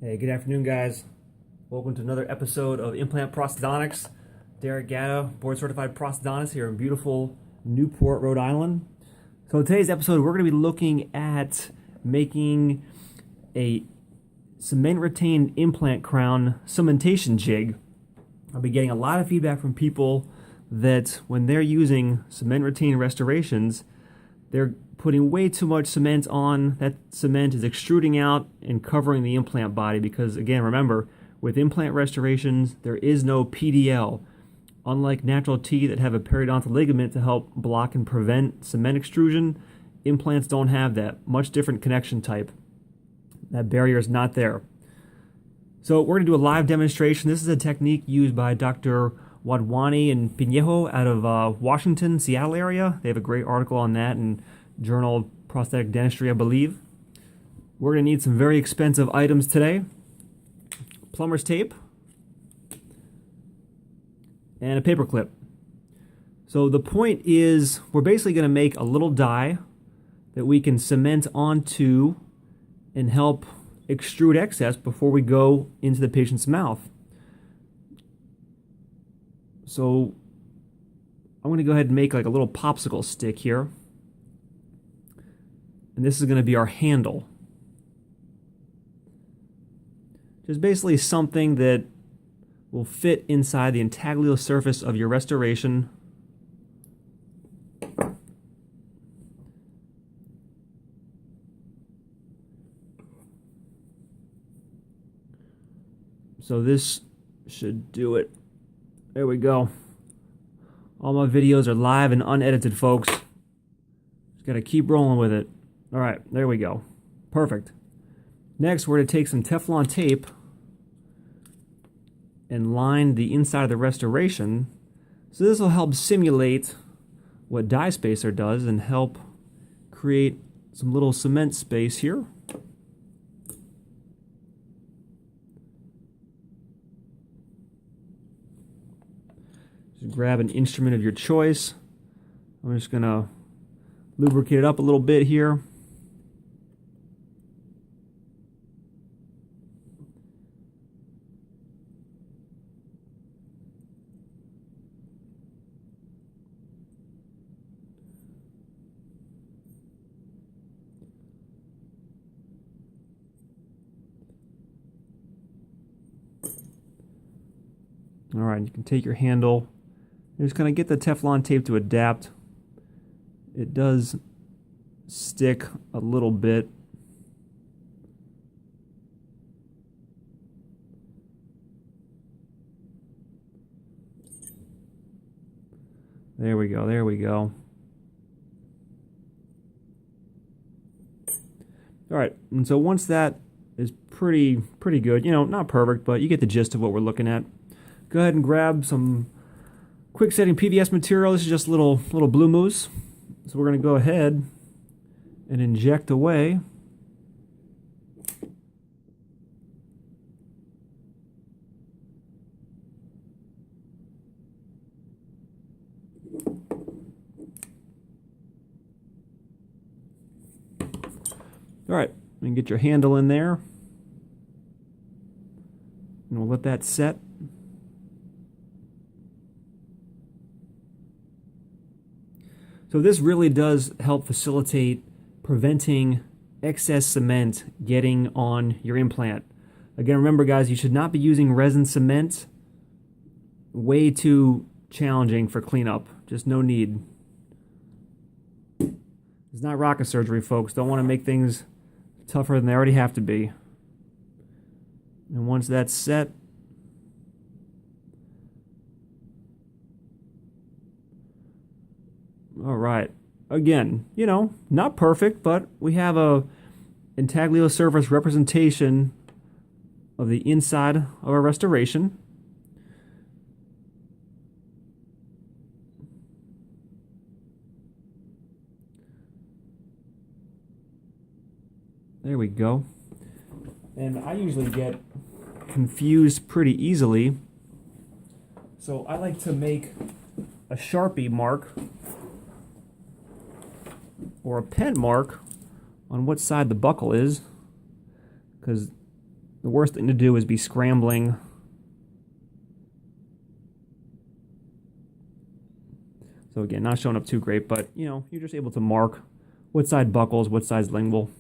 Hey, good afternoon, guys. Welcome to another episode of Implant Prosthodontics. Derek Gatta, board certified prosthodontist here in beautiful Newport, Rhode Island. So in today's episode, we're going to be looking at making a cement retained implant crown cementation jig. I'll be getting a lot of feedback from people that when they're using cement retained restorations, they're putting way too much cement on. That cement is extruding out and covering the implant body because, again, remember, with implant restorations, there is no PDL. Unlike natural teeth that have a periodontal ligament to help block and prevent cement extrusion, implants don't have that. Much different connection type. That barrier is not there. So we're going to do a live demonstration. This is a technique used by Dr. Wadhwani and Pinejo out of Washington, Seattle area. They have a great article on that in Journal of Prosthetic Dentistry, I believe. We're going to need some very expensive items today. Plumber's tape and a paper clip. So the point is we're basically going to make a little die that we can cement onto and help extrude excess before we go into the patient's mouth. So I'm going to go ahead and make like a little popsicle stick here. And this is going to be our handle. Just basically something that will fit inside the intaglio surface of your restoration. So this should do it. There we go. All my videos are live and unedited, folks. Just got to keep rolling with it. All right, there we go. Perfect. Next, we're going to take some Teflon tape and line the inside of the restoration. So this will help simulate what die spacer does and help create some little cement space here. Just grab an instrument of your choice. I'm just going to lubricate it up a little bit here. All right, you can take your handle. You're just going to get the Teflon tape to adapt. It does stick a little bit. There we go, there we go. All right, and so once that is pretty good, you know, not perfect, but you get the gist of what we're looking at. Go ahead and grab some quick setting PVS material. This is just little blue mousse. So we're going to go ahead and inject away. All right, and get your handle in there. And we'll let that set. So this really does help facilitate preventing excess cement getting on your implant. Again, remember guys, you should not be using resin cement. Way too challenging for cleanup. Just no need. It's not rocket surgery, folks. Don't want to make things tougher than they already have to be. And once that's set, all right. Again, you know, not perfect, but we have a intaglio surface representation of the inside of our restoration. There we go. And I usually get confused pretty easily. So I like to make a Sharpie mark or a pen mark on what side the buckle is, because the worst thing to do is be scrambling. So again, not showing up too great, but you know, you're just able to mark what side buckles, what side's lingual.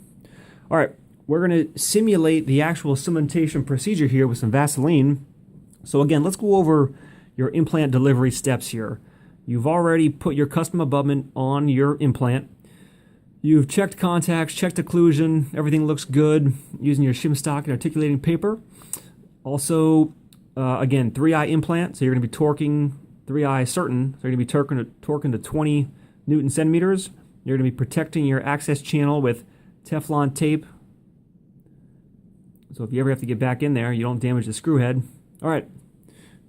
All right, we're going to simulate the actual cementation procedure here with some Vaseline. So again, let's go over your implant delivery steps here. You've already put your custom abutment on your implant. You've checked contacts, checked occlusion, everything looks good using your shim stock and articulating paper. Also, again, 3i implant, so you're going to be torquing 3i certain, so you're going to be torquing to 20 Newton centimeters. You're going to be protecting your access channel with Teflon tape. So if you ever have to get back in there, you don't damage the screw head. All right,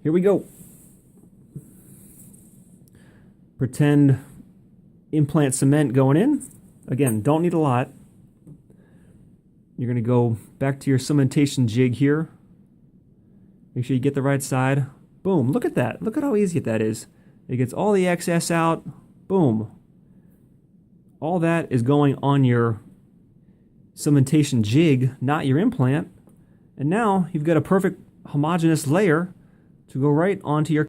here we go. Pretend implant cement going in. Again, don't need a lot. You're going to go back to your cementation jig here. Make sure you get the right side. Boom, look at that. Look at how easy that is. It gets all the excess out. Boom. All that is going on your cementation jig, not your implant. And now you've got a perfect homogeneous layer to go right onto your